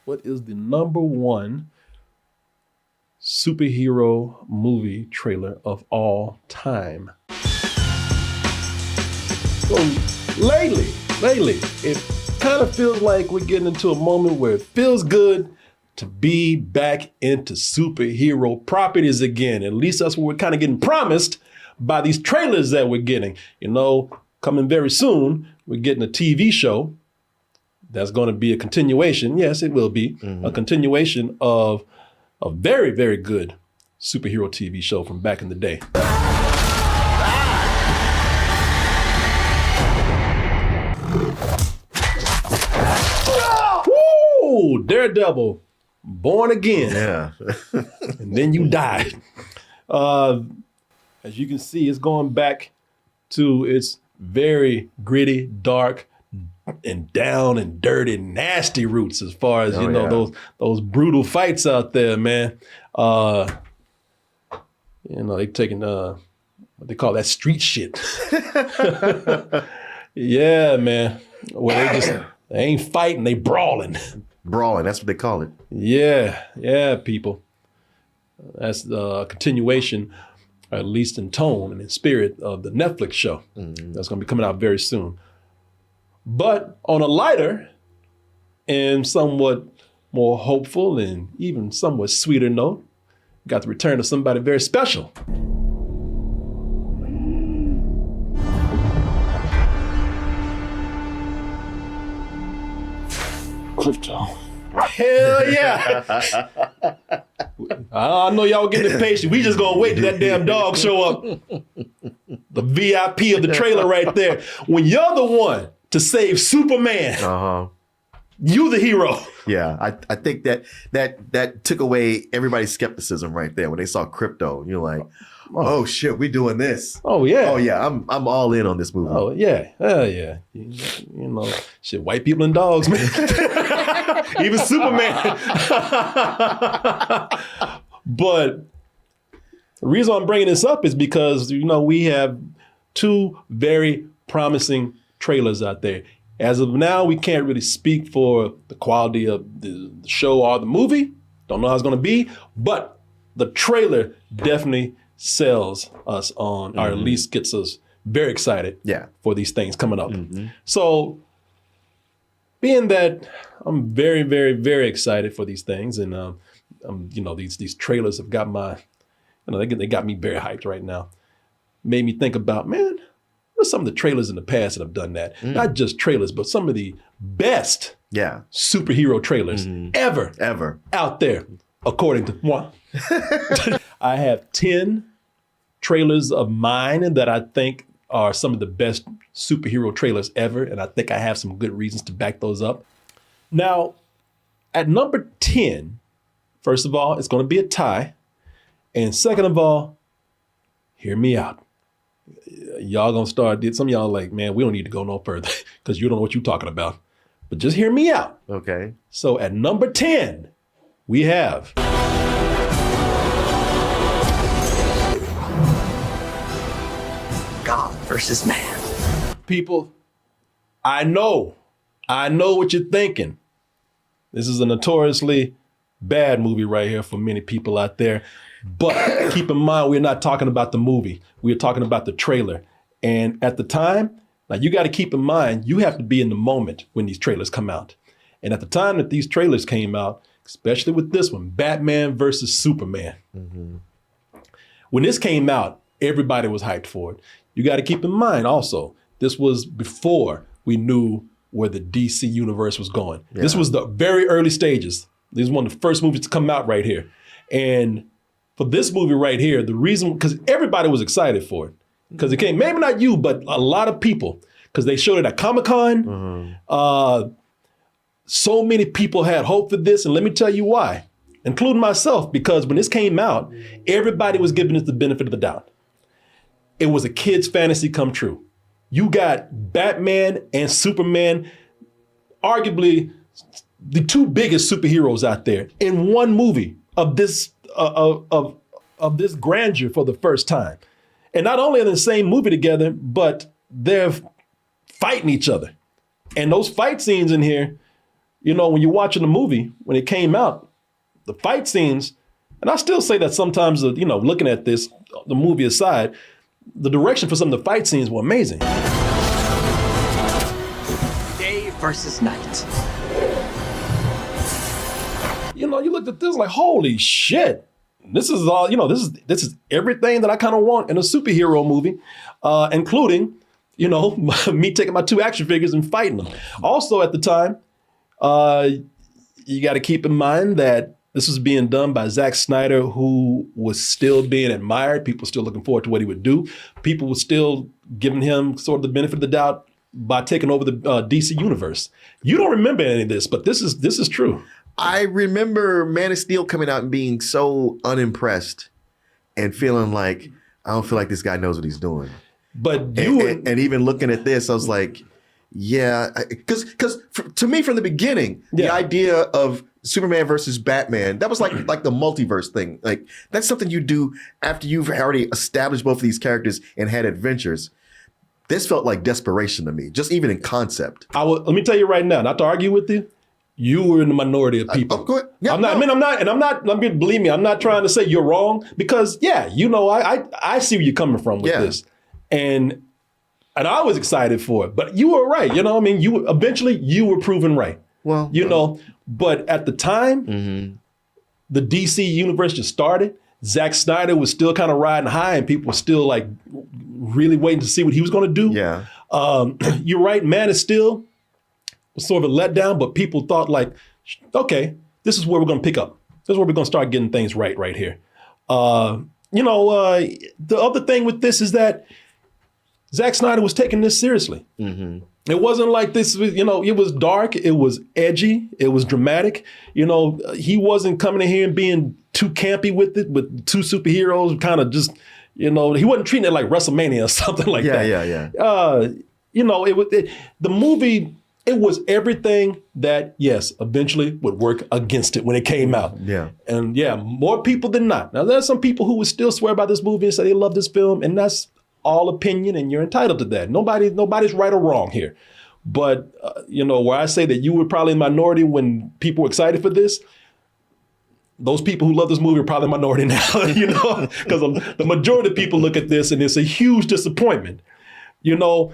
What is the number one superhero movie trailer of all time? So lately, it kind of feels like we're getting into a moment where it feels good to be back into superhero properties again. At least that's what we're kind of getting promised by these trailers that we're getting. You know, coming very soon, we're getting a TV show that's going to be a continuation. Yes, it will be a continuation of a very, very good superhero TV show from back in the day. Woo! Daredevil, born again. Yeah. And then you died. As you can see, it's going back to its very gritty, dark, and down and dirty, nasty roots as far as, those brutal fights out there, man. They taking what they call that street shit. Yeah, man. Where they ain't fighting, they brawling. Brawling, that's what they call it. Yeah, people. That's a continuation, or at least in tone and in spirit, of the Netflix show. That's going to be coming out very soon. But on a lighter and somewhat more hopeful and even somewhat sweeter note, got the return of somebody very special. Crypto. Hell yeah. I know y'all getting impatient. We just gonna wait till that damn dog show up. The VIP of the trailer right there. When you're the one to save Superman, you the hero. Yeah, I think that took away everybody's skepticism right there when they saw crypto. You're like, oh shit, we doing this. Oh yeah. I'm all in on this movie. Oh yeah. Hell yeah. Shit, white people and dogs, man. Even Superman. But the reason I'm bringing this up is because, we have two very promising trailers out there. As of now, we can't really speak for the quality of the show or the movie. Don't know how it's going to be, but the trailer definitely sells us on, or at least gets us very excited for these things coming up. So being that I'm very, very, very excited for these things, and these trailers have got they got me very hyped right now. Made me think about, man, what's some of the trailers in the past that have done that? Not just trailers, but some of the best superhero trailers ever out there, according to moi. I have 10 trailers of mine that I think are some of the best superhero trailers ever, and I think I have some good reasons to back those up. Now, at number 10, first of all, it's going to be a tie. And second of all, hear me out. Y'all gonna start, some of y'all like, man, we don't need to go no further because you don't know what you're talking about. But just hear me out. Okay. So at number 10, we have God versus man. People, I know what you're thinking. This is a notoriously bad movie right here for many people out there. But keep in mind, we're not talking about the movie. We're talking about the trailer. And at the time, now you got to keep in mind, you have to be in the moment when these trailers come out. And at the time that these trailers came out, especially with this one, Batman versus Superman. When this came out, everybody was hyped for it. You got to keep in mind also, this was before we knew where the DC universe was going. Yeah. This was the very early stages. This is one of the first movies to come out right here. And for this movie right here, the reason, because everybody was excited for it. Because it came, maybe not you, but a lot of people, because they showed it at Comic-Con. So many people had hope for this, and let me tell you why, including myself, because when this came out, everybody was giving it the benefit of the doubt. It was a kid's fantasy come true. You got Batman and Superman, arguably the two biggest superheroes out there, in one movie of this of this grandeur for the first time. And not only are they in the same movie together, but they're fighting each other. And those fight scenes in here, you know, when you're watching the movie, when it came out, the fight scenes, and I still say that sometimes, you know, looking at this, the movie aside, the direction for some of the fight scenes were amazing. Day versus night. You know, you looked at this like, holy shit. This is all, you know, this is everything that I kind of want in a superhero movie, including, you know, me taking my 2 action figures and fighting them. Also at the time, you got to keep in mind that this was being done by Zack Snyder, who was still being admired. People still looking forward to what he would do. People were still giving him sort of the benefit of the doubt by taking over the DC universe. You don't remember any of this, but this is true. I remember Man of Steel coming out and being so unimpressed and feeling like, I don't feel like this guy knows what he's doing. But and even looking at this, I was like, yeah, because to me from the beginning, the idea of Superman versus Batman, that was like the multiverse thing. Like that's something you do after you've already established both of these characters and had adventures. This felt like desperation to me, just even in concept. Let me tell you right now, not to argue with you, you were in the minority of people. Go ahead. Yeah, Believe me, I'm not trying to say you're wrong because you know, I see where you're coming from with this. And I was excited for it, but you were right. You know, I mean, eventually you were proven right. Well, you know, but at the time, the DC universe just started. Zack Snyder was still kind of riding high, and people were still like really waiting to see what he was going to do. Yeah, you're right. Man of Steel was sort of a letdown, but people thought like, okay, this is where we're going to pick up. This is where we're going to start getting things right here. You know, the other thing with this is that Zack Snyder was taking this seriously. It wasn't like this, you know, it was dark, it was edgy, it was dramatic. You know, he wasn't coming in here and being too campy with it, with 2 superheroes kind of just, you know, he wasn't treating it like WrestleMania or something like that. You know, the movie, it was everything that, yes, eventually would work against it when it came out. Yeah. And more people than not. Now, there's some people who would still swear by this movie and say they love this film, and that's all opinion, and you're entitled to that. Nobody's right or wrong here. But, you know, where I say that you were probably a minority when people were excited for this, those people who love this movie are probably a minority now, you know, because the majority of people look at this and it's a huge disappointment. You know,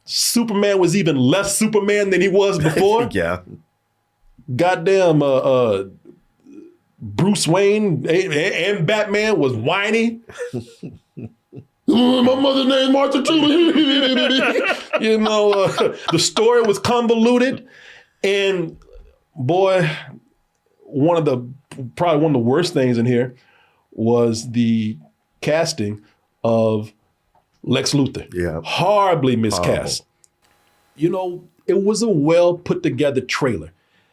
Superman was even less Superman than he was before. Goddamn, Bruce Wayne and Batman was whiny. My mother's name is Martha Tootie. You know, the story was convoluted, and boy, probably one of the worst things in here was the casting of Lex Luthor. Yeah, horribly miscast. You know, it was a well put together trailer.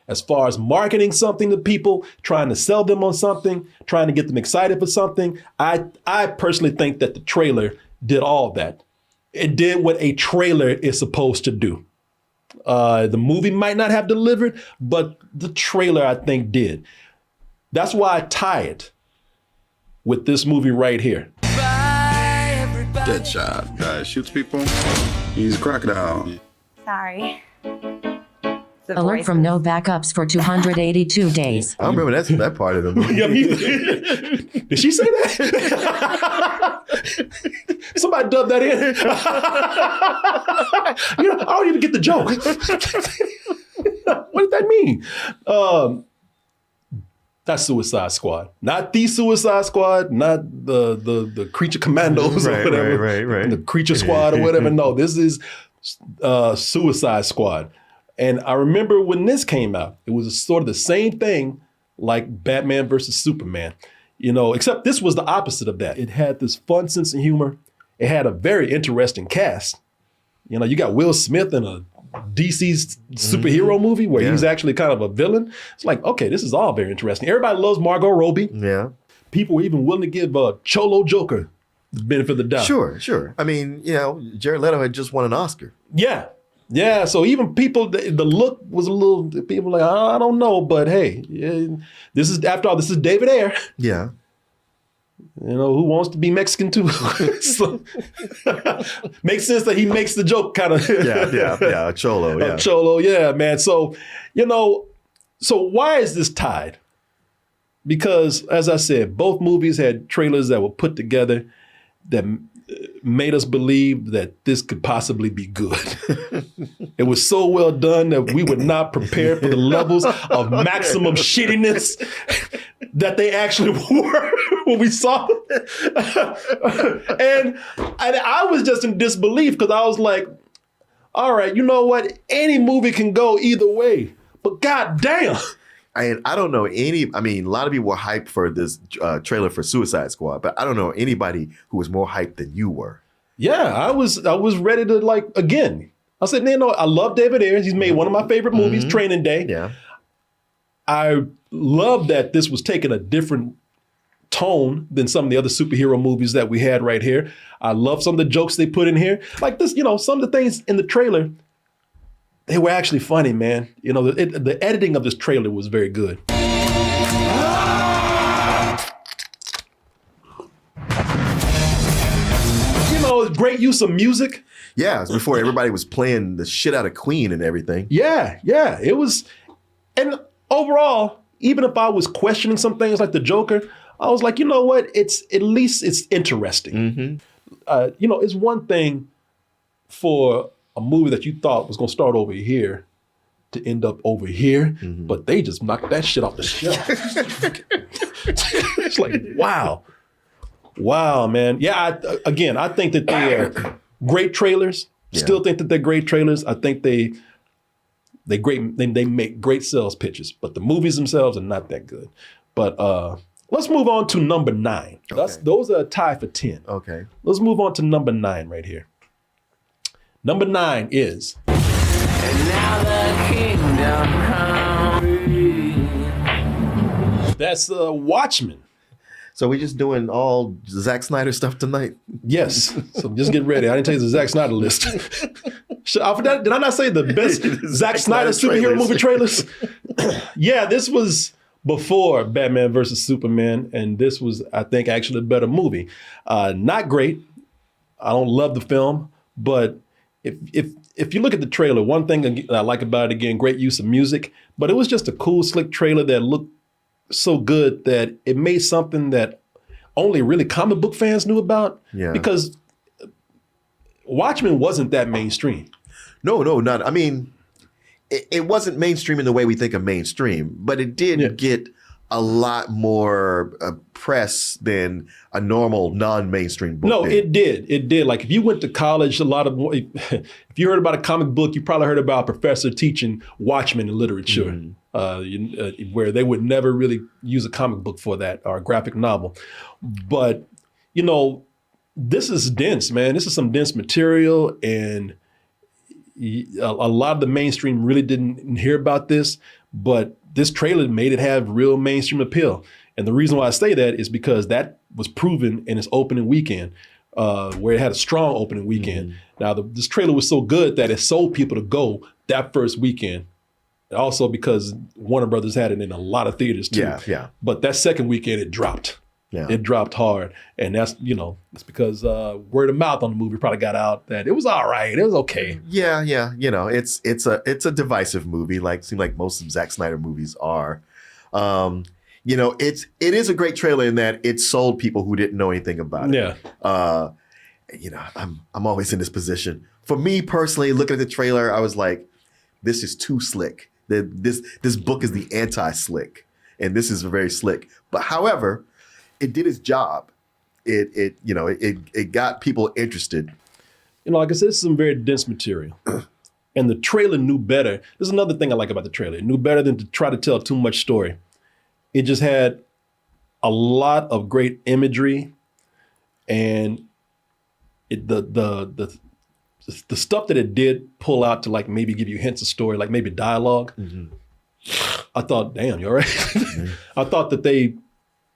As far as marketing something to people, trying to sell them on something, trying to get them excited for something, I personally think that the trailer did all that. It did what a trailer is supposed to do. The movie might not have delivered, but the trailer, I think, did. That's why I tie it with this movie right here. Deadshot. Guy shoots people. He's a crocodile. Sorry. Alert from no backups for 282 days. I remember that part of the movie. Did she say that? Somebody dubbed that in. You know, I don't even get the joke. What did that mean? That's Suicide Squad. Not the Suicide Squad, not the Creature Commandos or whatever. Right. The Creature Squad or whatever. No, this is Suicide Squad. And I remember when this came out, it was sort of the same thing like Batman versus Superman, you know, except this was the opposite of that. It had this fun sense of humor. It had a very interesting cast. You know, you got Will Smith in a DC superhero movie where he's actually kind of a villain. It's like, okay, this is all very interesting. Everybody loves Margot Robbie. Yeah. People were even willing to give Cholo Joker the benefit of the doubt. Sure. I mean, you know, Jared Leto had just won an Oscar. Yeah, so even people, the look was a little, people were like, I don't know, but hey, this is, after all, this is David Ayer. Yeah. You know, who wants to be Mexican too? So, makes sense that he makes the joke kind of. yeah, Cholo, yeah. Cholo, yeah, man. So, you know, so why is this tied? Because, as I said, both movies had trailers that were put together that made us believe that this could possibly be good. It was so well done that we were not prepared for the levels of maximum shittiness that they actually were when we saw it. And I was just in disbelief because I was like, all right, you know what? Any movie can go either way, but goddamn. And I don't know a lot of people were hyped for this trailer for Suicide Squad, but I don't know anybody who was more hyped than you were. Yeah, I was ready to again. I said, you know, I love David Ayers. He's made one of my favorite movies, Training Day. Yeah. I love that this was taking a different tone than some of the other superhero movies that we had right here. I love some of the jokes they put in here. Like this, you know, some of the things in the trailer, they were actually funny, man. You know, the editing of this trailer was very good. You know, great use of music. Yeah, it was before everybody was playing the shit out of Queen and everything. Yeah, it was. And overall, even if I was questioning some things like the Joker, I was like, you know what? It's at least it's interesting. You know, it's one thing for a movie that you thought was going to start over here to end up over here, but they just knocked that shit off the shelf. It's like, wow, man. Yeah, I think that they are great trailers. Yeah. Still think that they're great trailers. I think they make great sales pitches, but the movies themselves are not that good. But let's move on to number 9. Okay. Those are a tie for 10. Okay. Let's move on to number 9 right here. Number 9 is. And now the kingdom comes. That's Watchmen. So we just doing all Zack Snyder stuff tonight? Yes. So just get ready. I didn't tell you the Zack Snyder list. Did I not say the best Zack Snyder superhero movie trailers? Yeah, this was before Batman versus Superman, and this was, I think, actually a better movie. Not great. I don't love the film, but if you look at the trailer, one thing I like about it, again, great use of music, but it was just a cool, slick trailer that looked so good that it made something that only really comic book fans knew about. Yeah. Because Watchmen wasn't that mainstream. No, not. I mean, it wasn't mainstream in the way we think of mainstream, but it did get a lot more press than a normal non-mainstream book. No, it did. Like if you went to college, if you heard about a comic book, you probably heard about a professor teaching Watchmen in literature, where they would never really use a comic book for that or a graphic novel. But, you know, this is dense, man. This is some dense material, and a lot of the mainstream really didn't hear about this, but this trailer made it have real mainstream appeal. And the reason why I say that is because that was proven in its opening weekend, where it had a strong opening weekend. Now, this trailer was so good that it sold people to go that first weekend. Also because Warner Brothers had it in a lot of theaters too. Yeah. But that second weekend, it dropped. Yeah. It dropped hard. And that's, you know, it's because word of mouth on the movie probably got out that it was all right. It was okay. Yeah. You know, it's a divisive movie. Seems like most of Zack Snyder movies are. You know, it is a great trailer in that it sold people who didn't know anything about it. Yeah. You know, I'm always in this position. For me personally, looking at the trailer, I was like, this is too slick. This book is the anti-slick, and this is very slick. But however, it did its job. It got people interested. You know, like I said, this is some very dense material. And the trailer knew better. This is another thing I like about the trailer. It knew better than to try to tell too much story. It just had a lot of great imagery, and the stuff that it did pull out to like maybe give you hints of story, like maybe dialogue. I thought, damn, you all right? I thought that they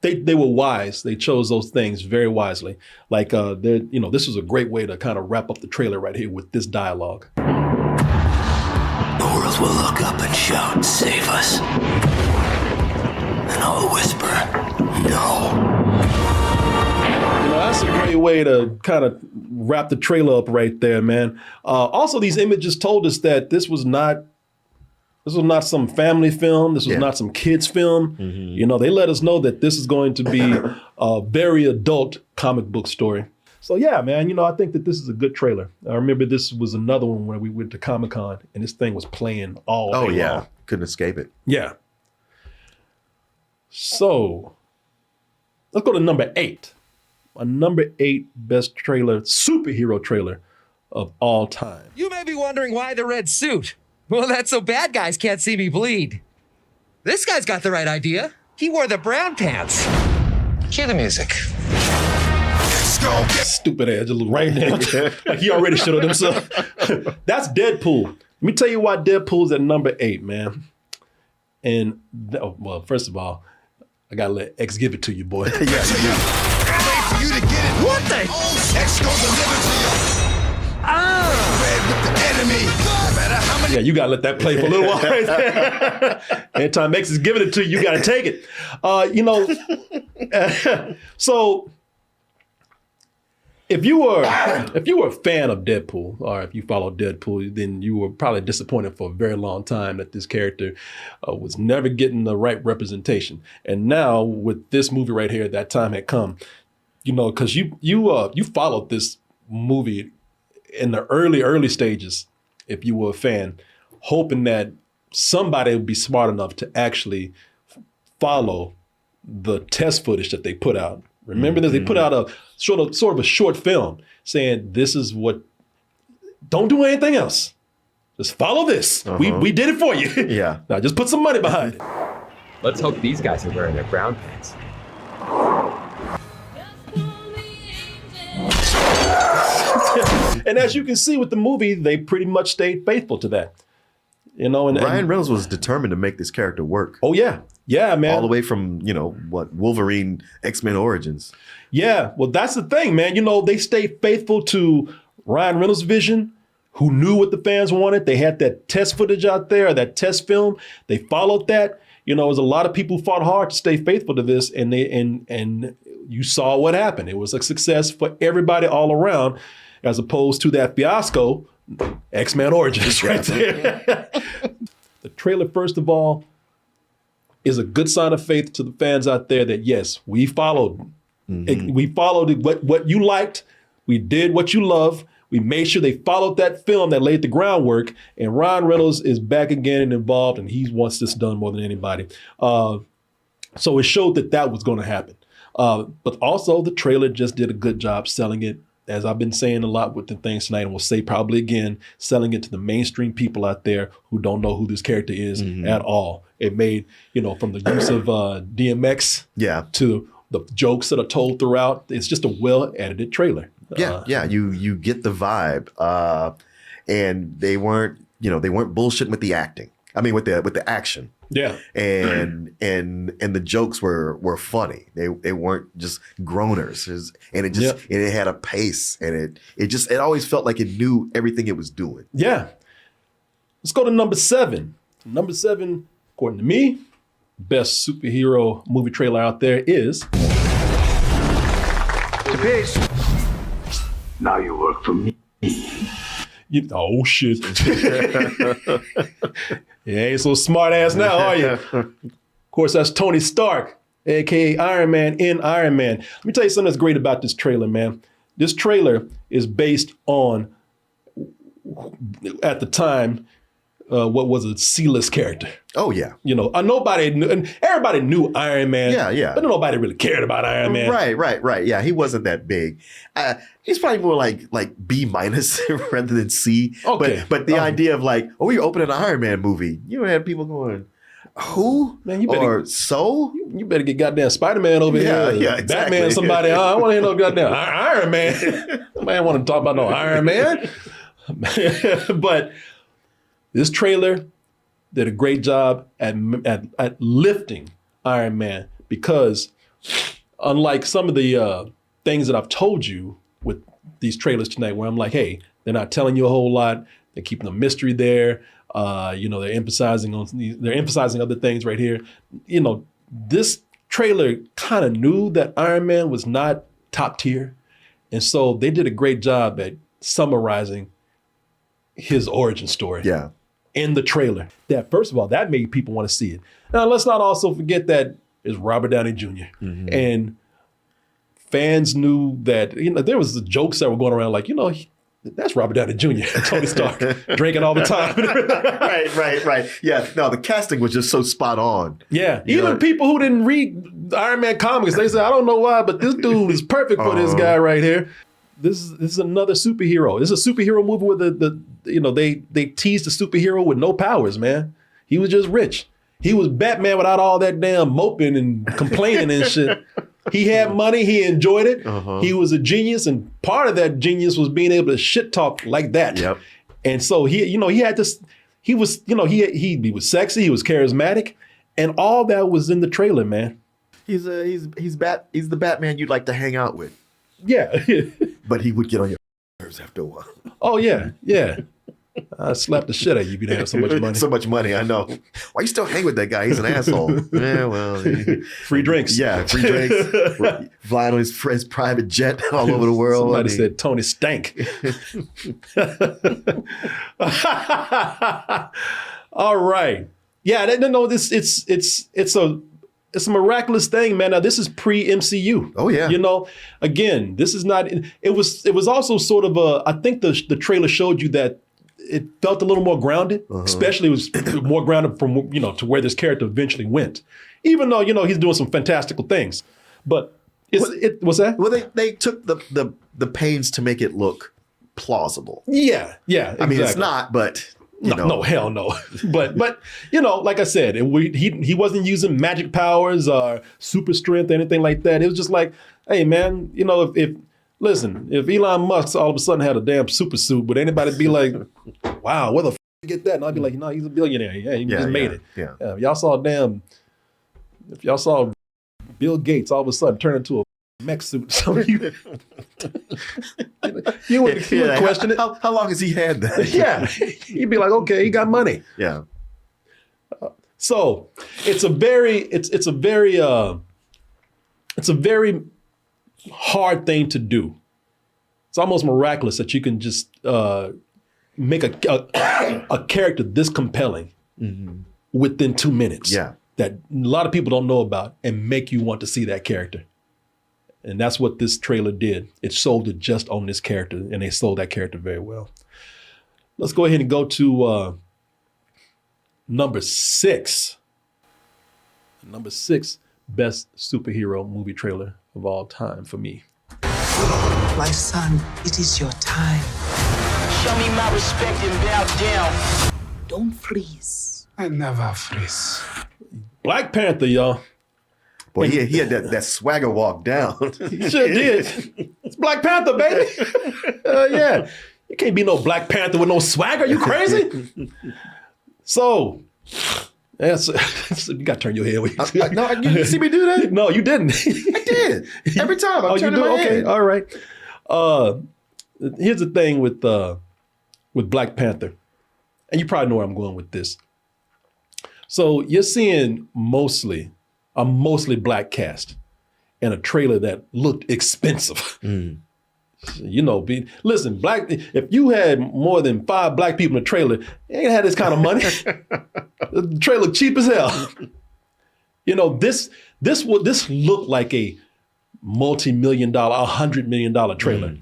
were wise. They chose those things very wisely. Like, this was a great way to kind of wrap up the trailer right here with this dialogue. The world will look up and shout, "Save us." And I'll whisper, "No." way to kind of wrap the trailer up right there, man. Also, these images told us that this was not some family film. This was not some kids film. You know, they let us know that this is going to be a very adult comic book story. So yeah, man, you know, I think that this is a good trailer. I remember this was another one where we went to Comic-Con and this thing was playing all day long. Couldn't escape it. Yeah. So let's go to number 8. A number 8 best trailer, superhero trailer of all time. You may be wondering why the red suit. Well, that's so bad guys can't see me bleed. This guy's got the right idea. He wore the brown pants. Cue the music. Stupid ass, just look right there. Like he already showed himself. That's Deadpool. Let me tell you why Deadpool's at number 8, man. And well, first of all, I gotta let X give it to you, boy. Wait for you to get it. What the? X goes deliver to you. Red with the enemy. No matter how many. Yeah, you gotta let that play for a little while right there. Anytime X is giving it to you, you gotta take it. You know, so if you were a fan of Deadpool, or if you followed Deadpool, then you were probably disappointed for a very long time that this character was never getting the right representation. And now with this movie right here, that time had come. You know, because you followed this movie in the early stages, if you were a fan, hoping that somebody would be smart enough to actually follow the test footage that they put out. Remember this? They put out a sort of a short film saying, this is what, don't do anything else. Just follow this. We did it for you. Yeah. Now just put some money behind it. Let's hope these guys are wearing their brown pants. And as you can see with the movie, they pretty much stayed faithful to that. You know, and Ryan Reynolds was determined to make this character work. Oh yeah. Yeah, man. All the way from, you know, Wolverine, X-Men Origins. Yeah, well, that's the thing, man. You know, they stayed faithful to Ryan Reynolds' vision, who knew what the fans wanted. They had that test footage out there, that test film. They followed that. You know, there's a lot of people who fought hard to stay faithful to this, and you saw what happened. It was a success for everybody all around, as opposed to that fiasco, X-Men Origins right there. The trailer, first of all, is a good sign of faith to the fans out there that, yes, we followed. We followed what you liked. We did what you love. We made sure they followed that film that laid the groundwork. And Ryan Reynolds is back again and involved, and he wants this done more than anybody. So it showed that was going to happen. But also, the trailer just did a good job selling it. As I've been saying a lot with the things tonight, and we'll say probably again, selling it to the mainstream people out there who don't know who this character is at all. It made, you know, from the use of DMX to the jokes that are told throughout. It's just a well-edited trailer. You get the vibe. And they weren't bullshitting with the acting. I mean, with the action. Yeah. And the jokes were funny. They weren't just groaners. And it had a pace, and it always felt like it knew everything it was doing. Yeah. Let's go to number 7. Number 7, according to me, best superhero movie trailer out there is Peace. Now you work for me. Oh shit. You ain't so smart ass now, are you? Of course, that's Tony Stark, aka Iron Man in Iron Man. Let me tell you something that's great about this trailer, man. This trailer is based on, at the time, what was a C-list character. Oh yeah. You know, nobody knew, and everybody knew Iron Man. Yeah. But nobody really cared about Iron Man. Right. Yeah, he wasn't that big. He's probably more like B- rather than C. Okay. But the idea of like, we open an Iron Man movie, you had people going, who? Man, you better, you better get goddamn Spider-Man over here. Yeah, exactly. Batman, somebody. I don't want to hear no goddamn Iron Man. Nobody want to talk about no Iron Man. But this trailer did a great job at lifting Iron Man, because unlike some of the things that I've told you with these trailers tonight, where I'm like, hey, they're not telling you a whole lot. They're keeping the mystery there. They're emphasizing other things right here. You know, this trailer kind of knew that Iron Man was not top tier. And so they did a great job at summarizing his origin story in the trailer. That, first of all, that made people want to see it. Now, let's not also forget that it's Robert Downey Jr. And fans knew that, there was the jokes that were going around like, that's Robert Downey Jr., Tony Stark, drinking all the time. Right. Yeah, no, the casting was just so spot on. Yeah, even people who didn't read Iron Man comics, they said, I don't know why, but this dude is perfect for this guy right here. This is another superhero. This is a superhero movie where they teased the superhero with no powers, man. He was just rich. He was Batman without all that damn moping and complaining and shit. He had money. He enjoyed it. He was a genius, and part of that genius was being able to shit talk like that. Yep. And so he had this. He was, he was sexy. He was charismatic, and all that was in the trailer, man. He's the Batman you'd like to hang out with. Yeah. But he would get on your nerves after a while. Oh yeah. I slapped the shit out of you if you didn't have so much money. So much money, I know. Why you still hang with that guy? He's an asshole. Yeah, well. Free drinks. Yeah, free drinks. Flying on his private jet all over the world. Somebody said Tony stank. All right. Yeah, it's a miraculous thing, man. Now this is pre-MCU. Oh yeah. Again, this is not. It was also sort of I think the trailer showed you that it felt a little more grounded. Especially it was more grounded from to where this character eventually went. Even though he's doing some fantastical things, but what's that? Well, they took the pains to make it look plausible. Yeah. Exactly. I mean, it's not, but. No, hell no. But like I said, he wasn't using magic powers or super strength or anything like that. It was just like, hey man, if Elon Musk all of a sudden had a damn super suit, would anybody be like, wow, where the you get that? And I'd be like, no, he's a billionaire. Yeah, he just made it. Yeah. If y'all saw Bill Gates all of a sudden turn into a mech suit, so you would question it. How long has he had that? Yeah, you'd be like, okay, he got money. Yeah. So it's a very hard thing to do. It's almost miraculous that you can just make a character this compelling within 2 minutes. Yeah. That a lot of people don't know about and make you want to see that character. And that's what this trailer did. It sold it just on this character, and they sold that character very well. Let's go ahead and go to number 6. Number 6 best superhero movie trailer of all time for me. My son, it is your time. Show me my respect and bow down. Don't freeze. I never freeze. Black Panther, y'all. Boy, he had that swagger walk down. He sure did. It's Black Panther, baby. Yeah. You can't be no Black Panther with no swagger. You crazy? So, you got to turn your head. No, you see me do that? No, you didn't. I did. Every time I'm turning my head. Okay, all right. Here's the thing with Black Panther. And you probably know where I'm going with this. So you're seeing a mostly black cast in a trailer that looked expensive. Listen, if you had more than 5 black people in a trailer, you ain't had this kind of money. The trailer cheap as hell. This looked like a multi-million-dollar, $100 million trailer.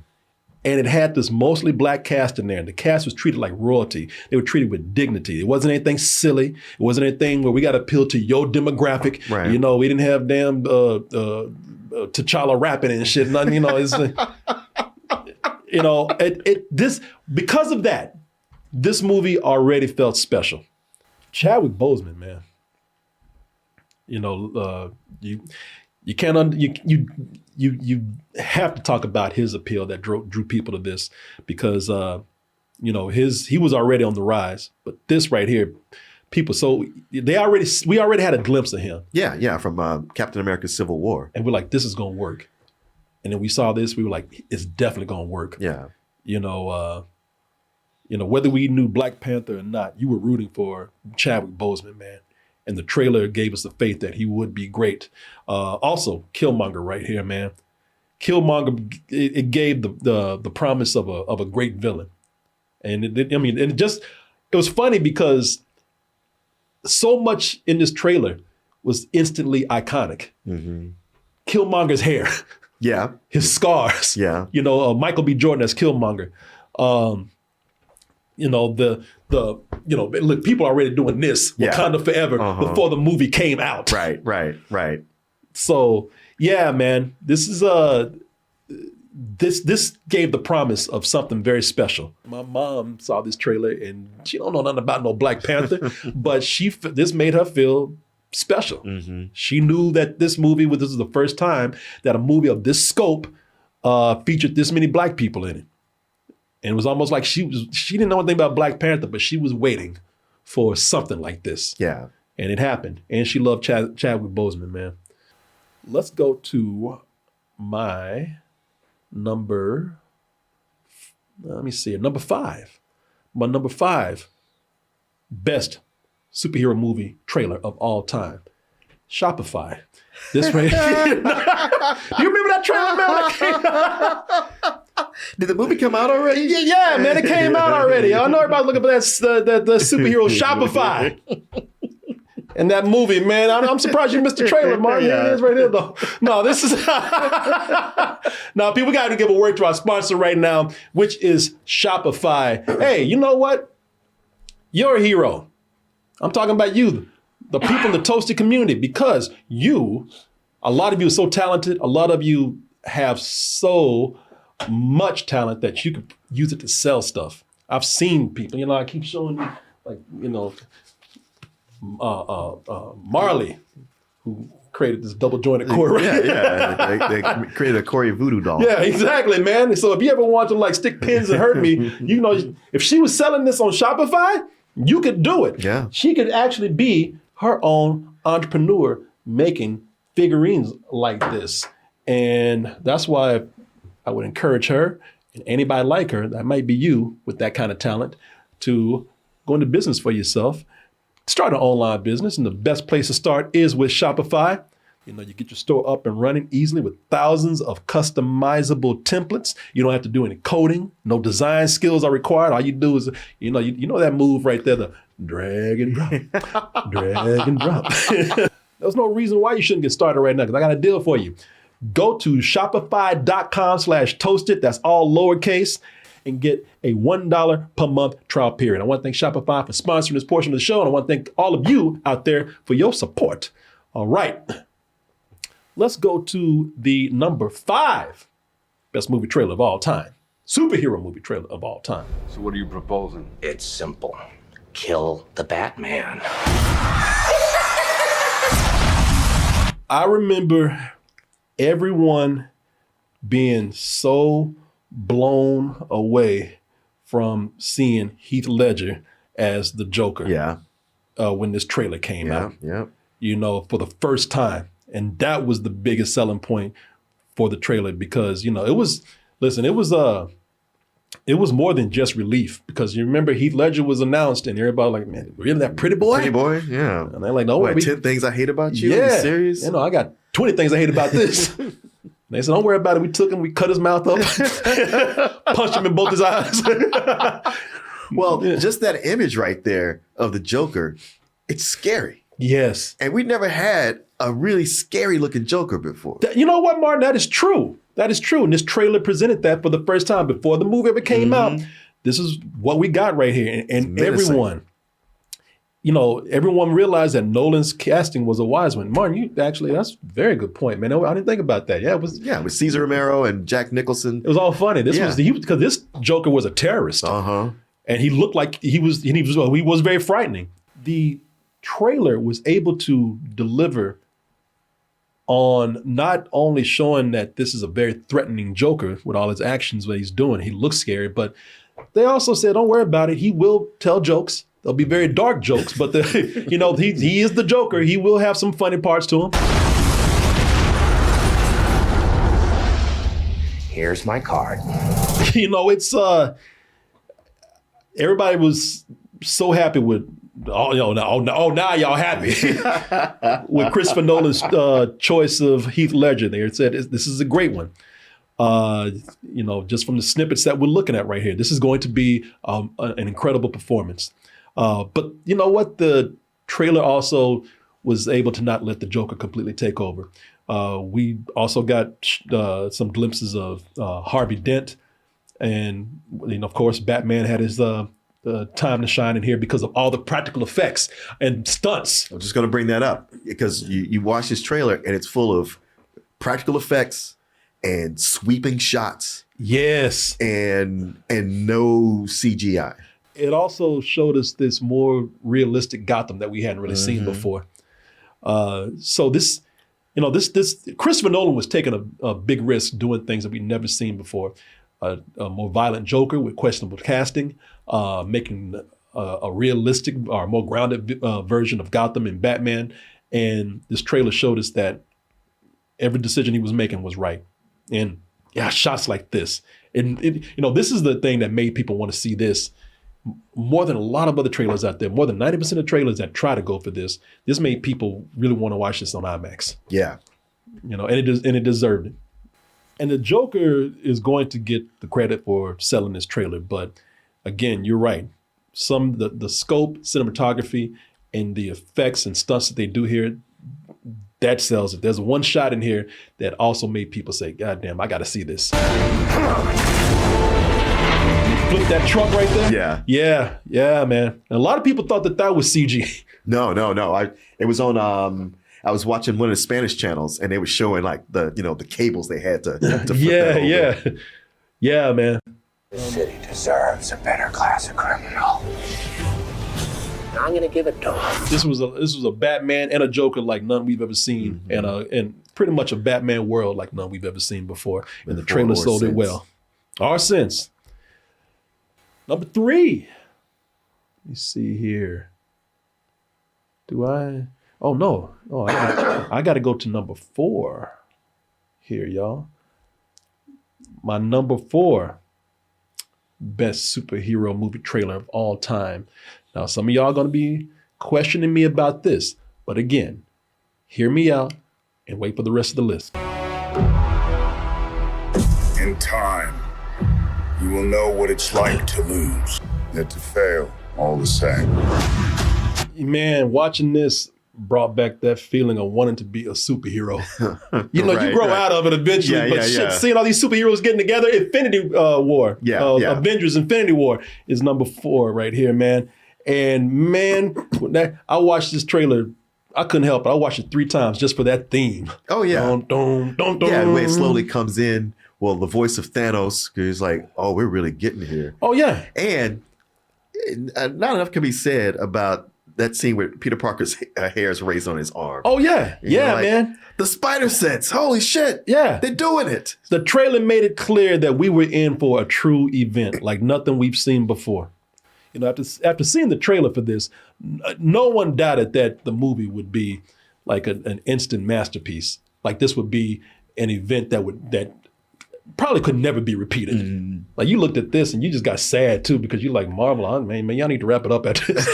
And it had this mostly black cast in there. And the cast was treated like royalty. They were treated with dignity. It wasn't anything silly. It wasn't anything where we got to appeal to your demographic. Right. We didn't have damn T'Challa rapping and shit. Nothing, it's, because of that, this movie already felt special. Chadwick Boseman, man. You can't you have to talk about his appeal that drew people to this because he was already on the rise, but this right here, we already had a glimpse of him. Yeah, from Captain America: Civil War, and we're like, this is gonna work, and then we saw this, we were like, it's definitely gonna work. Yeah, whether we knew Black Panther or not, you were rooting for Chadwick Boseman, man. And the trailer gave us the faith that he would be great. Also, Killmonger right here, man. Killmonger, it gave the promise of a great villain. And it was funny because so much in this trailer was instantly iconic. Mm-hmm. Killmonger's hair. Yeah. His scars. Yeah. Michael B. Jordan as Killmonger. Look, people are already doing this, Wakanda Forever, before the movie came out. Right. So, yeah, man, this is this gave the promise of something very special. My mom saw this trailer and she don't know nothing about no Black Panther, but this made her feel special. Mm-hmm. She knew that this was the first time that a movie of this scope featured this many Black people in it. And it was almost like she didn't know anything about Black Panther, but she was waiting for something like this. Yeah. And it happened. And she loved Chadwick Boseman, man. Let's go to my number 5. My number 5 best superhero movie trailer of all time. Shopify. This right. Do you remember that trailer, man? Did the movie come out already? Yeah, man, it came out already. I know everybody's looking for the superhero Shopify. And that movie, man, I'm surprised you missed the trailer, Mark. Yeah, it is right here, though. No, this is... Now, people got to give a word to our sponsor right now, which is Shopify. Hey, you know what? You're a hero. I'm talking about you, the people in the Toasted community, because a lot of you are so talented. A lot of you have so much talent that you could use it to sell stuff. I've seen people, I keep showing you, Marley, who created this double jointed Corey. Yeah. They created a Corey voodoo doll. Yeah, exactly, man. So if you ever want to stick pins and hurt me, if she was selling this on Shopify, you could do it. Yeah. She could actually be her own entrepreneur making figurines like this. And that's why I would encourage her and anybody like her, that might be you with that kind of talent, to go into business for yourself. Start an online business, and the best place to start is with Shopify. You get your store up and running easily with thousands of customizable templates. You don't have to do any coding. No design skills are required. All you do is, you know that move right there, the drag and drop, drag and drop. There's no reason why you shouldn't get started right now, because I got a deal for you. Go to shopify.com/toasted. That's all lowercase. And get a $1 per month trial period. I want to thank Shopify for sponsoring this portion of the show. And I want to thank all of you out there for your support. All right. Let's go to the number 5 best movie trailer of all time. Superhero movie trailer of all time. So what are you proposing? It's simple. Kill the Batman. I remember everyone being so blown away from seeing Heath Ledger as the Joker. Yeah. When this trailer came out. Yeah. For the first time. And that was the biggest selling point for the trailer, because, it was more than just relief, because you remember Heath Ledger was announced and everybody like, man, really that pretty boy? Pretty boy, yeah. And they're like, no, 10 things I hate about you? Yeah. Are you serious? I got 20 things I hate about this. They said, don't worry about it. We took him, we cut his mouth up, punched him in both his eyes. Well, just that image right there of the Joker, it's scary. Yes. And we never had a really scary looking Joker before. You know what, Martin? That is true. That is true. And this trailer presented that for the first time before the movie ever came out. This is what we got right here. And everyone realized that Nolan's casting was a wise one. Martin, that's a very good point, man. I didn't think about that. Yeah, it was. Yeah, with Cesar Romero and Jack Nicholson. It was all funny. Because this Joker was a terrorist. Uh-huh. And he looked like he was very frightening. The trailer was able to deliver on not only showing that this is a very threatening Joker with all his actions, what he's doing, he looks scary, but they also said, don't worry about it. He will tell jokes. They'll be very dark jokes, but he is the Joker. He will have some funny parts to him. Here's my card. It's everybody was so happy with. Now y'all happy with Christopher Nolan's choice of Heath Ledger. They said this is a great one. Just from the snippets that we're looking at right here, this is going to be an incredible performance. But you know what? The trailer also was able to not let the Joker completely take over. We also got some glimpses of Harvey Dent. And of course, Batman had his time to shine in here because of all the practical effects and stunts. I'm just going to bring that up because you watch this trailer and it's full of practical effects and sweeping shots. Yes. And no CGI. It also showed us this more realistic Gotham that we hadn't really seen before. So this Christopher Nolan was taking a big risk doing things that we'd never seen before. A more violent Joker with questionable casting, making a realistic or more grounded version of Gotham and Batman. And this trailer showed us that every decision he was making was right. And shots like this. And this is the thing that made people want to see this more than a lot of other trailers out there. More than 90% of trailers that try to go for this. This made people really want to watch this on IMAX. Yeah. And it deserved it. And the Joker is going to get the credit for selling this trailer. But again, you're right. The scope, cinematography, and the effects and stunts that they do here, that sells it. There's one shot in here that also made people say, God damn, I got to see this. Flip that truck right there? Yeah, man. And a lot of people thought that was CG. No. It was on... I was watching one of the Spanish channels and they were showing like the cables they had to flip that over. Yeah, man. The city deserves a better class of criminal. I'm gonna give it to him. This was a Batman and a Joker like none we've ever seen, and pretty much a Batman world like none we've ever seen before. And the trailer sold it well. Our sense. Number 3. Let me see here. Do I? Oh no! Oh, I got to go to number 4 here, y'all. My number 4 best superhero movie trailer of all time. Now, some of y'all are going to be questioning me about this, but again, hear me out and wait for the rest of the list. In time, you will know what it's like to lose, yet to fail all the same. Man, watching this brought back that feeling of wanting to be a superhero. You grow out of it eventually, but seeing all these superheroes getting together, Infinity War, Avengers Infinity War is number 4 right here, man. And man, I watched this trailer, I couldn't help it. I watched it 3 times just for that theme. Oh yeah. Dun, dun, dun, dun. Yeah, the way it slowly comes in. Well, the voice of Thanos is like, oh, we're really getting here. Oh yeah. And not enough can be said about that scene where Peter Parker's hair is raised on his arm. Oh yeah. Man. The spider sense. Holy shit. Yeah. They're doing it. The trailer made it clear that we were in for a true event, like nothing we've seen before. After seeing the trailer for this, no one doubted that the movie would be like an instant masterpiece. Like this would be an event that probably could never be repeated. Like you looked at this and you just got sad too because you're like, Marvel, man, y'all need to wrap it up after this.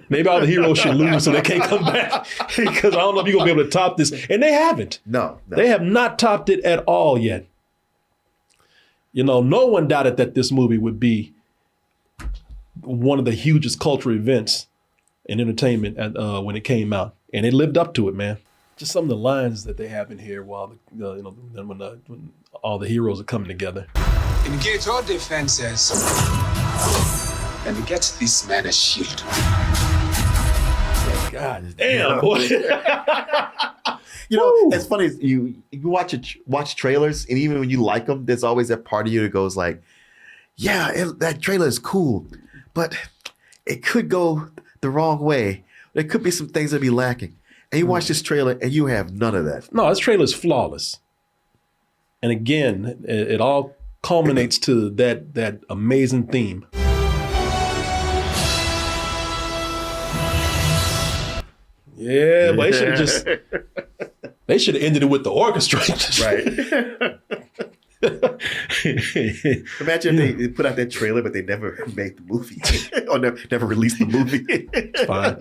Maybe all the heroes should lose so they can't come back because I don't know if you're gonna be able to top this. And they haven't. No. They have not topped it at all yet. No one doubted that this movie would be one of the hugest cultural events in entertainment when it came out, and it lived up to it, man. Just some of the lines that they have in here while when all the heroes are coming together. Engage all defenses and get this man a shield. God damn, boy. It's funny. You watch trailers, and even when you like them, there's always that part of you that goes like, "Yeah, that trailer is cool, but it could go the wrong way. There could be some things that be lacking." And you watch this trailer, and you have none of that. No, this trailer is flawless. And again, it all culminates to that amazing theme. Yeah, but they should have ended it with the orchestra. Right. Imagine if they put out that trailer, but they never made the movie or never released the movie. It's fine.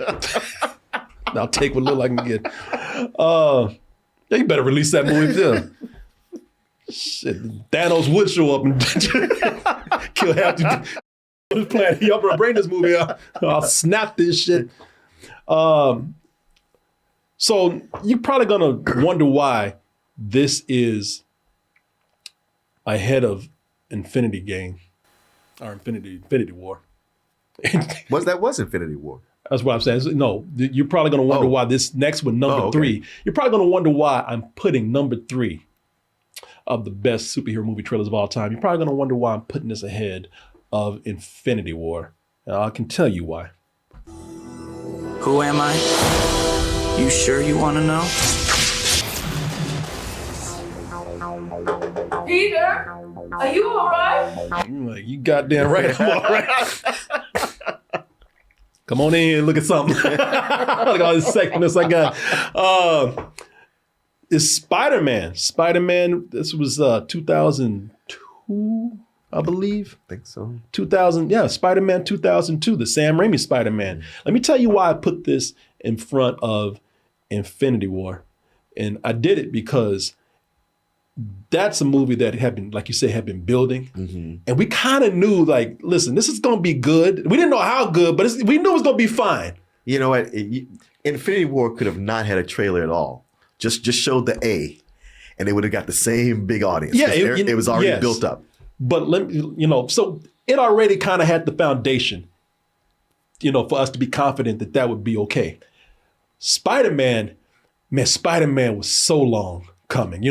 I'll take what little I can get. You better release that movie too. Shit, Thanos would show up and kill half the planet. Y'all better bring this movie up. I'll snap this shit. So you're probably gonna wonder why this is ahead of Infinity Game or Infinity War. was Infinity War. That's what I'm saying. No, you're probably gonna wonder why this next one, number 3. You're probably gonna wonder why I'm putting number 3 of the best superhero movie trailers of all time. You're probably gonna wonder why I'm putting this ahead of Infinity War. And I can tell you why. Who am I? You sure you want to know? Peter, are you all right? I'm like, you goddamn right, I'm all right. Come on in, look at something. Look at all this sexiness I got. It's Spider-Man. Spider-Man, this was 2002, I believe. I think so. 2000, yeah, Spider-Man 2002, the Sam Raimi Spider-Man. Let me tell you why I put this in front of Infinity War. And I did it because that's a movie that had been, like you say, had been building. Mm-hmm. And we kind of knew, like, listen, this is going to be good. We didn't know how good, but we knew it was going to be fine. You know what? Infinity War could have not had a trailer at all. Just showed the A, and they would have got the same big audience. Yeah, it was already built up. But so it already kind of had the foundation, for us to be confident that would be okay. Spider-Man was so long coming.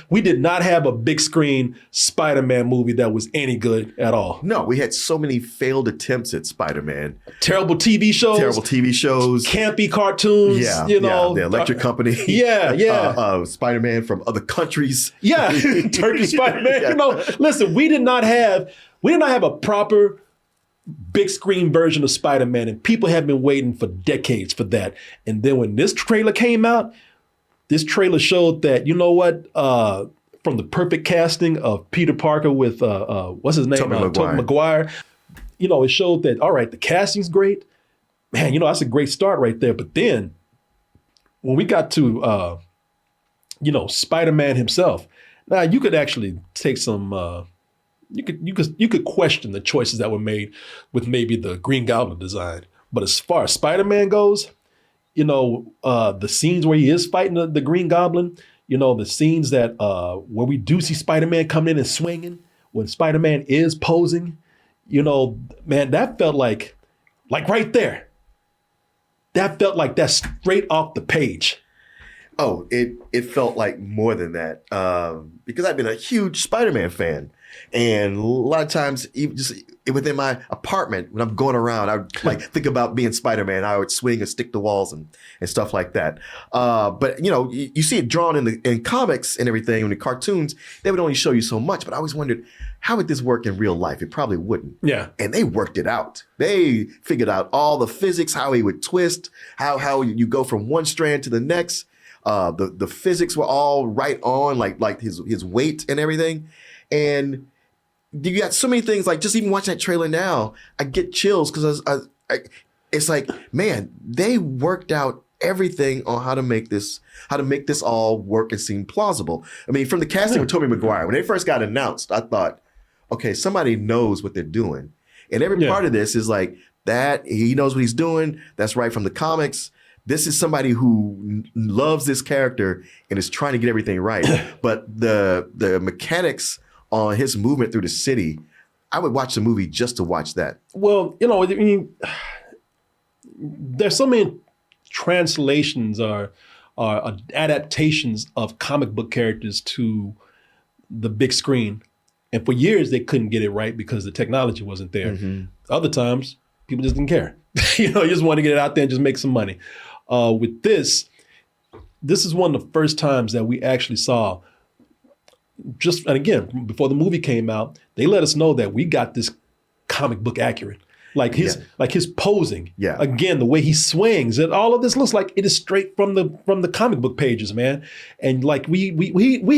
We did not have a big screen Spider-Man movie that was any good at all. No, we had so many failed attempts at Spider-Man. Terrible TV shows. Campy cartoons. Yeah, the Electric Company. Yeah. Spider-Man from other countries. Yeah, Turkish Spider-Man. Listen, we did not have a proper big screen version of Spider-Man, and people have been waiting for decades for that. And then when this trailer came out, this trailer showed that, from the perfect casting of Peter Parker with, what's his name? Tobey Maguire. It showed that, all right, the casting's great. Man, that's a great start right there. But then when we got to, Spider-Man himself, now you could actually take some, you could question the choices that were made with maybe the Green Goblin design. But as far as Spider-Man goes, the scenes where he is fighting the Green Goblin, the scenes that where we do see Spider-Man coming in and swinging, when Spider-Man is posing, man, that felt like right there. That felt like that's straight off the page. Oh, it felt like more than that because I've been a huge Spider-Man fan. And a lot of times, even just within my apartment, when I'm going around, I would think about being Spider-Man. I would swing and stick to walls and stuff like that. But you see it drawn in comics and everything, in the cartoons, they would only show you so much. But I always wondered, how would this work in real life? It probably wouldn't. Yeah. And they worked it out. They figured out all the physics, how he would twist, how you go from one strand to the next. The physics were all right on, like his weight and everything. And you got so many things, like just even watching that trailer now, I get chills because it's like, man, they worked out everything on how to make this all work and seem plausible. I mean, from the casting with Tobey Maguire, when they first got announced, I thought, okay, somebody knows what they're doing. And every part of this is like that. He knows what he's doing. That's right from the comics. This is somebody who loves this character and is trying to get everything right. But the mechanics on his movement through the city, I would watch the movie just to watch that. Well, there's so many translations or adaptations of comic book characters to the big screen. And for years, they couldn't get it right because the technology wasn't there. Mm-hmm. Other times, people just didn't care. You just want to get it out there and just make some money. With this is one of the first times that we actually saw, and again, before the movie came out, they let us know that we got this comic book accurate. Like his posing. Yeah. Again, the way he swings, and all of this looks like it is straight from the comic book pages, man. And like we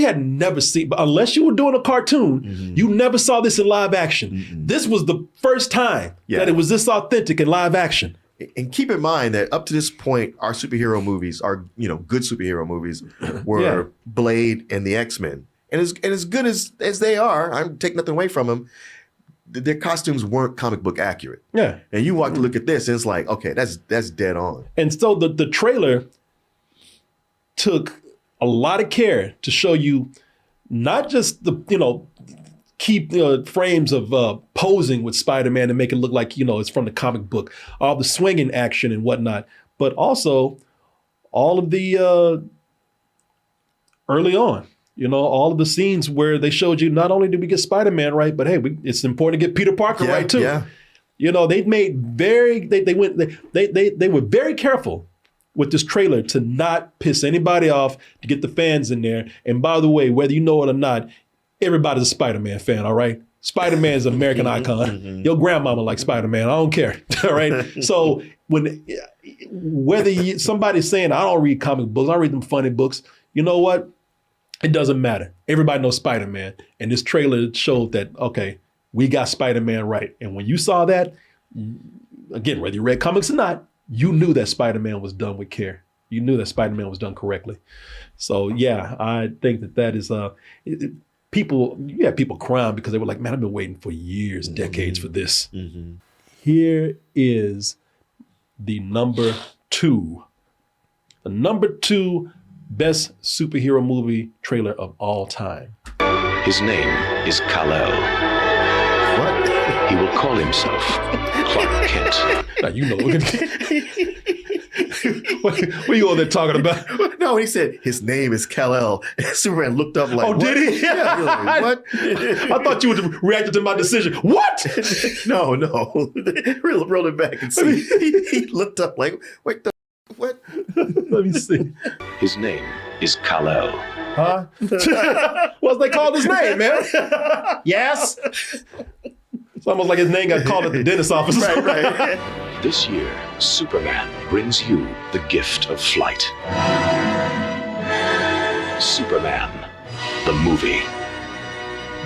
had never seen, but unless you were doing a cartoon, you never saw this in live action. This was the first time that it was this authentic in live action. And keep in mind that up to this point, our superhero movies, our good superhero movies, were Blade and the X-Men. And as good as they are, I'm taking nothing away from them. Their costumes weren't comic book accurate. Yeah. And you look at this, and it's like, okay, that's dead on. And so the trailer took a lot of care to show you not just the, keep frames of posing with Spider-Man and make it look like, it's from the comic book, all the swinging action and whatnot, but also all of the early on, all of the scenes where they showed you not only did we get Spider-Man right, but hey, it's important to get Peter Parker right too. Yeah. They made they were very careful with this trailer to not piss anybody off, to get the fans in there. And by the way, whether you know it or not, everybody's a Spider-Man fan, all right? Spider-Man is an American icon. Your grandmama likes Spider-Man, I don't care, all right? So whether somebody's saying, I don't read comic books, I read them funny books, you know what? It doesn't matter. Everybody knows Spider-Man. And this trailer showed that, okay, we got Spider-Man right. And when you saw that, again, whether you read comics or not, you knew that Spider-Man was done with care. You knew that Spider-Man was done correctly. So yeah, I think that is, you had people crying because they were like, man, I've been waiting for years, decades for this. Here is the number 2. The number 2 best superhero movie trailer of all time. His name is Kal-El. What? He will call himself Clark Kent. Now you know what you all there talking about? No, he said his name is Kal-El. Superman looked up like, oh, what? Did he? Yeah, he was like, what? I thought you would react to my decision. What? No. Roll it back and see. He looked up like, wait, what? Let me see. His name is Kal-El. Huh? What's they called his name, man? Yes. It's almost like his name got called at the dentist's office. Right. This year, Superman brings you the gift of flight. Superman, the movie.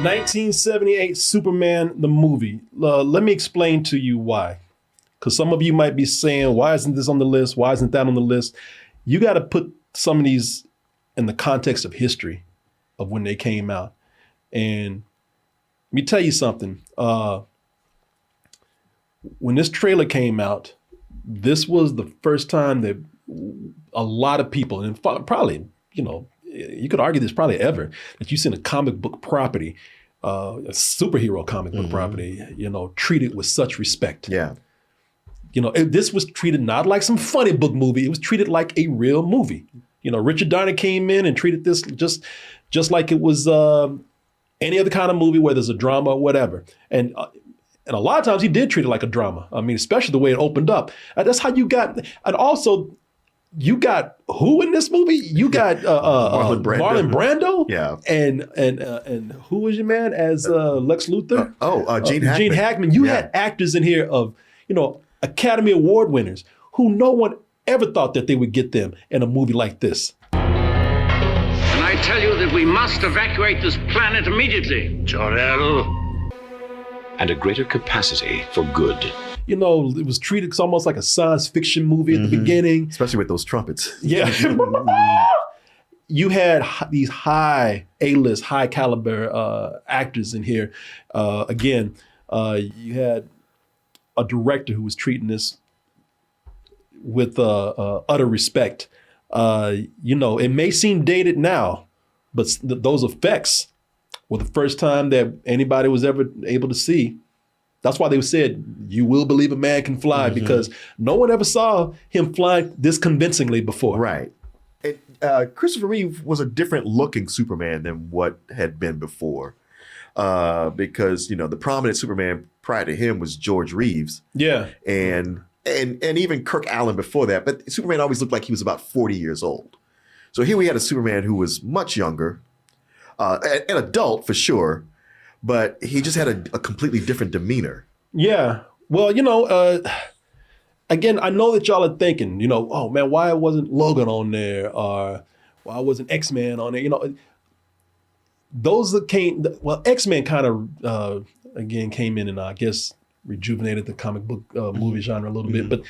1978 Superman, the movie. Let me explain to you why. Because some of you might be saying, why isn't this on the list? Why isn't that on the list? You got to put some of these in the context of history of when they came out. And let me tell you something. When this trailer came out, this was the first time that a lot of people, and probably, you could argue this probably ever, that you've seen a comic book property, a superhero comic book property, treated with such respect. Yeah. This was treated not like some funny book movie. It was treated like a real movie. Richard Donner came in and treated this just like it was any other kind of movie where there's a drama or whatever. And a lot of times he did treat it like a drama. I mean, especially the way it opened up. That's how you got, and also you got who in this movie? You got Marlon Brando. Yeah. And who was your man as Lex Luthor? Gene Hackman. Gene Hackman. You had actors in here of, Academy Award winners who no one ever thought that they would get them in a movie like this. And I tell you that we must evacuate this planet immediately. Jor-El. And a greater capacity for good. It was treated almost like a science fiction movie at the beginning. Especially with those trumpets. Yeah. You had these high A-list, high caliber actors in here. Again, you had a director who was treating this with utter respect. It may seem dated now, but those effects were the first time that anybody was ever able to see. That's why they said, you will believe a man can fly, because no one ever saw him fly this convincingly before. Right. Christopher Reeve was a different looking Superman than what had been before. Because, the prominent Superman prior to him was George Reeves. Yeah. And even Kirk Allen before that. But Superman always looked like he was about 40 years old. So here we had a Superman who was much younger, an adult for sure, but he just had a completely different demeanor. Yeah. Well, again, I know that y'all are thinking, oh man, why wasn't Logan on there? Or why wasn't X-Men on there? Those that came, X-Men kind of, again, came in and I guess rejuvenated the comic book movie genre a little bit. But,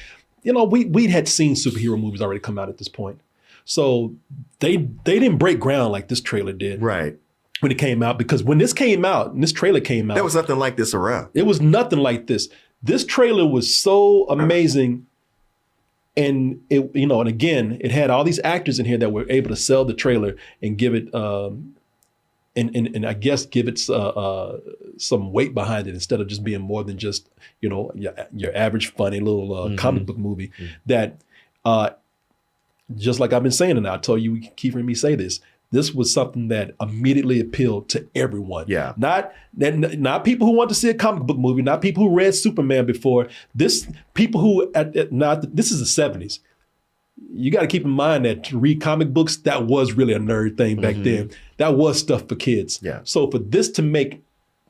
we had seen superhero movies already come out at this point. So they didn't break ground like this trailer did. Right. when it came out, because when this came out, and this trailer came out, there was nothing like this around. It was nothing like this. This trailer was so amazing. And it, and again, it had all these actors in here that were able to sell the trailer and give it, and I guess give it some weight behind it instead of just being more than just your average funny little comic book movie. That just like I've been saying, and I told you, keep hearing me say this. This was something that immediately appealed to everyone. Yeah. Not people who want to see a comic book movie, not people who read Superman before. This people who this is the 70s. You got to keep in mind that to read comic books, that was really a nerd thing back then. That was stuff for kids. Yeah. So for this to make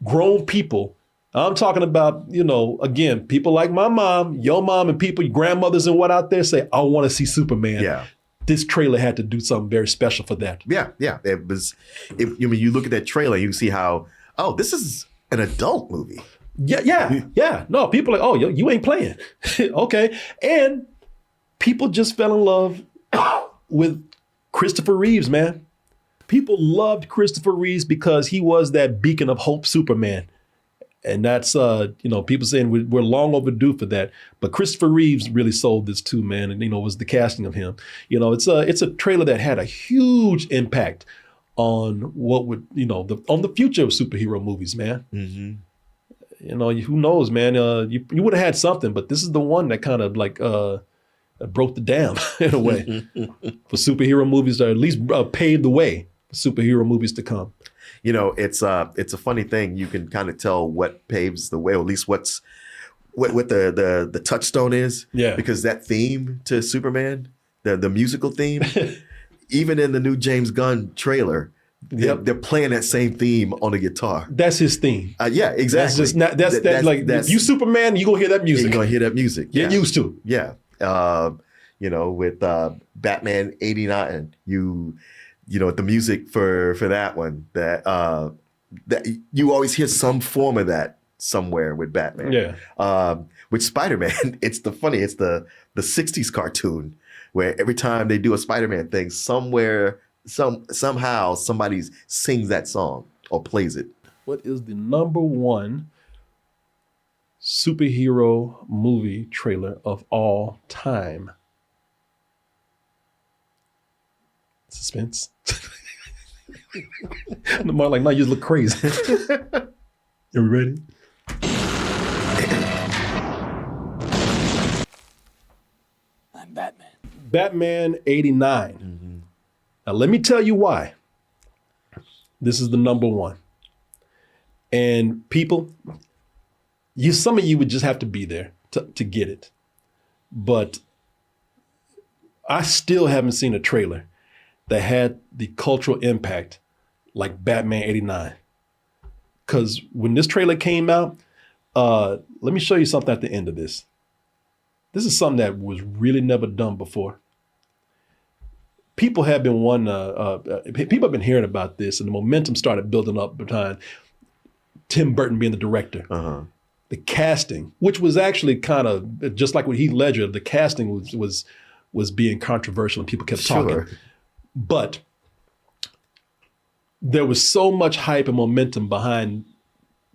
grown people, I'm talking about, again, people like my mom, your mom, and people, your grandmothers and what out there say, I want to see Superman. Yeah. This trailer had to do something very special for that. Yeah. It was. You look at that trailer, you see how this is an adult movie. Yeah. No, people are like, oh, you ain't playing. Okay. And people just fell in love with Christopher Reeves, man. People loved Christopher Reeves because he was that beacon of hope Superman. And that's, people saying we're long overdue for that. But Christopher Reeves really sold this too, man. And, was the casting of him. It's a trailer that had a huge impact on what would, on the future of superhero movies, man. Who knows, man? You would have had something, but this is the one that kind of like broke the dam in a way for superhero movies, or at least paved the way for superhero movies to come. It's a funny thing. You can kind of tell what paves the way, or at least what the touchstone is. Yeah. Because that theme to Superman, the musical theme, even in the new James Gunn trailer, they're playing that same theme on the guitar. That's his theme. Yeah, exactly. That's you Superman, you're gonna hear that music. You're gonna hear that music. Get used to. Yeah. With Batman '89, the music for that one, that you always hear some form of that somewhere with Batman. Yeah. With Spider-Man, it's the 60s cartoon where every time they do a Spider-Man thing, somehow somebody sings that song or plays it. What is the number one superhero movie trailer of all time? Suspense. More like, no, you just look crazy. Are we ready? I'm Batman. Batman '89. Now, let me tell you why. This is the number one. And people, some of you would just have to be there to get it. But I still haven't seen a trailer that had the cultural impact like Batman '89. Because when this trailer came out, let me show you something at the end of this. This is something that was really never done before. People have been people have been hearing about this, and the momentum started building up behind Tim Burton being the director. The casting, which was actually kind of just like with Heath Ledger, the casting was being controversial and people kept talking. But there was so much hype and momentum behind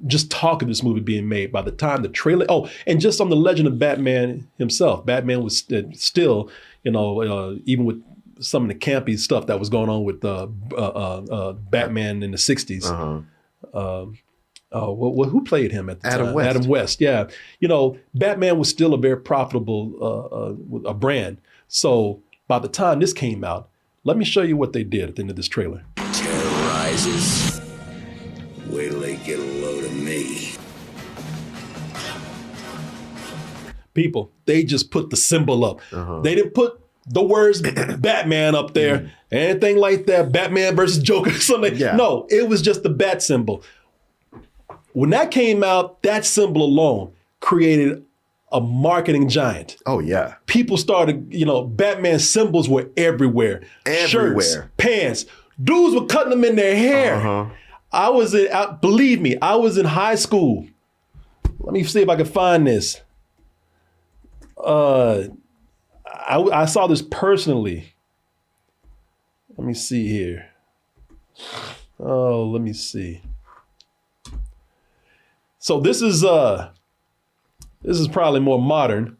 just talk of this movie being made by the time the trailer. Oh, and just on the legend of Batman himself. Batman was still, even with some of the campy stuff that was going on with Batman in the 60s. Who played him at the time? Adam West. Yeah. Batman was still a very profitable a brand. So by the time this came out, let me show you what they did at the end of this trailer. Terror rises. Wait till they get a load of me. People, they just put the symbol up. They didn't put the words Batman up there, anything like that, Batman versus Joker, something. Yeah. No, it was just the bat symbol. When that came out, that symbol alone created a marketing giant. Oh, yeah. People started, Batman symbols were everywhere. Shirts, pants. Dudes were cutting them in their hair. Believe me, I was in high school. Let me see if I can find this. I saw this personally. Let me see here. Oh, let me see. So this is probably more modern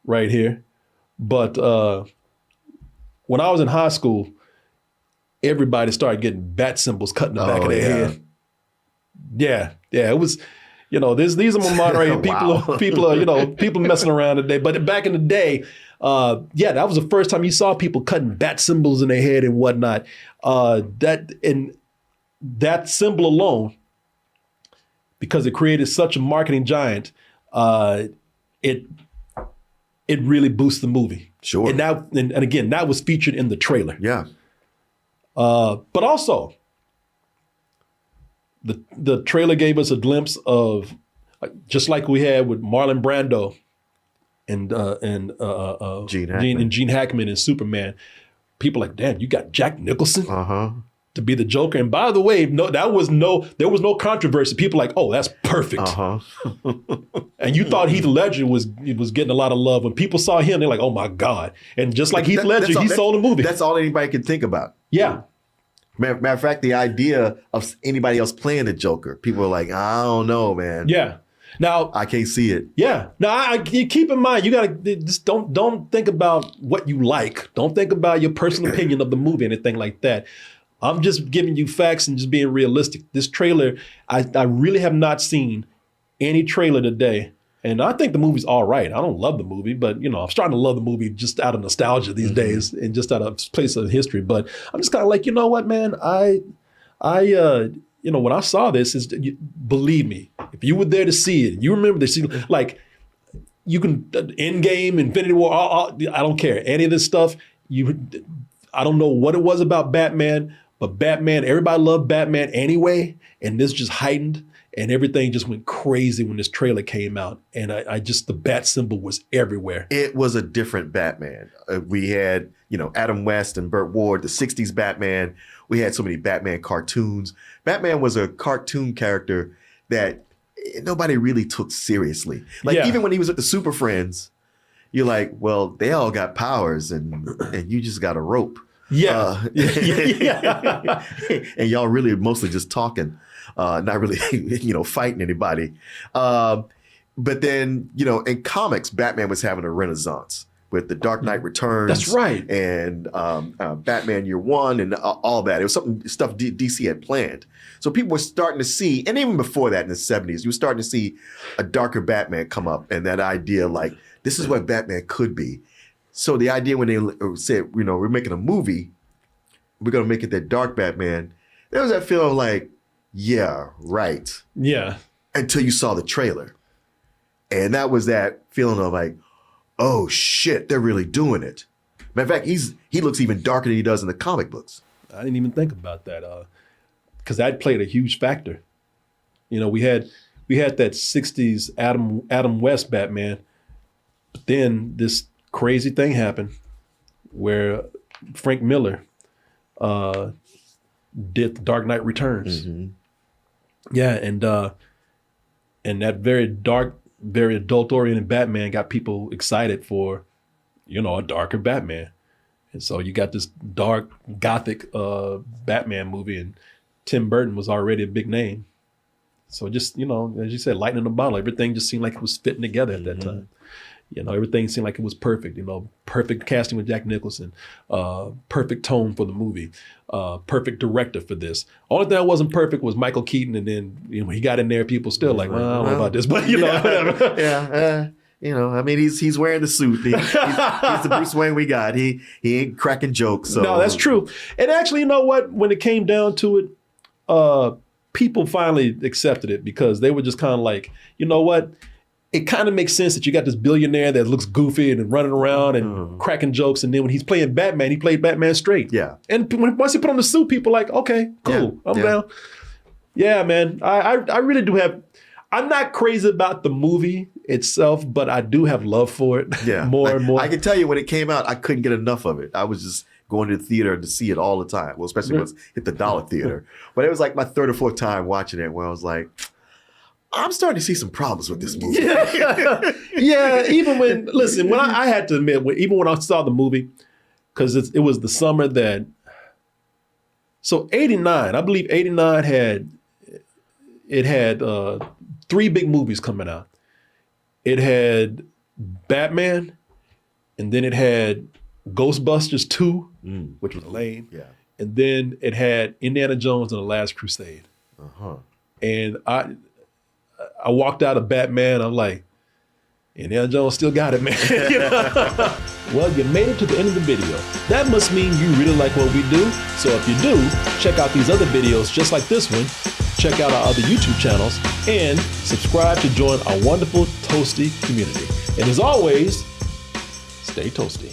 right here. But when I was in high school, everybody started getting bat symbols cut in the back of their head. Yeah. It was, these are more modern. People messing around today. But back in the day, that was the first time you saw people cutting bat symbols in their head and whatnot. That symbol alone, because it created such a marketing giant, it really boosts the movie. Sure. And again, that was featured in the trailer. Yeah. But also, the trailer gave us a glimpse of, just like we had with Marlon Brando and Gene Hackman in Superman. People like, damn, you got Jack Nicholson to be the Joker. And by the way, there was no controversy. People like, oh, that's perfect. And you thought Heath Ledger was getting a lot of love. When people saw him, they're like, oh my God. And just like Heath Ledger, he sold the movie. That's all anybody can think about. Yeah. Matter of fact, the idea of anybody else playing the Joker, people are like, I don't know, man. Yeah. Now I can't see it. Yeah. Now you keep in mind, you gotta just don't think about what you like. Don't think about your personal opinion of the movie, anything like that. I'm just giving you facts and just being realistic. This trailer, I really have not seen any trailer today. And I think the movie's all right. I don't love the movie, but I'm starting to love the movie just out of nostalgia these days and just out of place of history. But I'm just kind of like, you know what, man? When I saw this, believe me, if you were there to see it, you remember this, like you can Endgame, Infinity War, I don't care. Any of this stuff, I don't know what it was about Batman, but Batman, everybody loved Batman anyway, and this just heightened. And everything just went crazy when this trailer came out. And the bat symbol was everywhere. It was a different Batman. We had, Adam West and Burt Ward, the 60s Batman. We had so many Batman cartoons. Batman was a cartoon character that nobody really took seriously. Even when he was with the Super Friends, you're like, well, they all got powers and you just got a rope. Yeah. And y'all really mostly just talking. Not really, fighting anybody. But then, in comics, Batman was having a renaissance with The Dark Knight Returns. That's right. And Batman Year One and all that. It was stuff DC had planned. So people were starting to see, and even before that in the 70s, you were starting to see a darker Batman come up, and that idea like, this is what Batman could be. So the idea when they said, we're making a movie, we're going to make it that dark Batman, there was that feeling like, yeah, right. Yeah. Until you saw the trailer. And that was that feeling of like, oh shit, they're really doing it. Matter of fact, he looks even darker than he does in the comic books. I didn't even think about that. Because that played a huge factor. We had that 60s Adam West Batman, but then this crazy thing happened where Frank Miller did The Dark Knight Returns. Mm-hmm. Yeah, and that very dark, very adult-oriented Batman got people excited for, a darker Batman. And so you got this dark, gothic Batman movie, and Tim Burton was already a big name. So just, as you said, lightning in a bottle, everything just seemed like it was fitting together at that time. Everything seemed like it was perfect, perfect casting with Jack Nicholson, perfect tone for the movie, perfect director for this. Only thing that wasn't perfect was Michael Keaton. And then, when he got in there, people still like, well, I don't know about this, but whatever. Yeah. He's wearing the suit. He's the Bruce Wayne we got. He ain't cracking jokes. So. No, that's true. And actually, you know what? When it came down to it, people finally accepted it because they were just kind of like, you know what? It kind of makes sense that you got this billionaire that looks goofy and running around and cracking jokes. And then when he's playing Batman, he played Batman straight. Yeah. And once he put on the suit, people are like, okay, cool. I'm down. Yeah, man. I really do have, I'm not crazy about the movie itself, but I do have love for it. Yeah. more and more. I can tell you when it came out, I couldn't get enough of it. I was just going to the theater to see it all the time. Well, especially when it hit the dollar theater. But it was like my third or fourth time watching it where I was like, I'm starting to see some problems with this movie. Yeah, even when I had to admit, even when I saw the movie, because it was the summer that So 89, I believe 89 had 3 big movies coming out. It had Batman, and then it had Ghostbusters 2, which was lame. Yeah. And then it had Indiana Jones and the Last Crusade. And I walked out of Batman, I'm like, Indiana Jones still got it, man. You know? Well, you made it to the end of the video. That must mean you really like what we do. So if you do, check out these other videos just like this one. Check out our other YouTube channels and subscribe to join our wonderful Toasty community. And as always, stay toasty.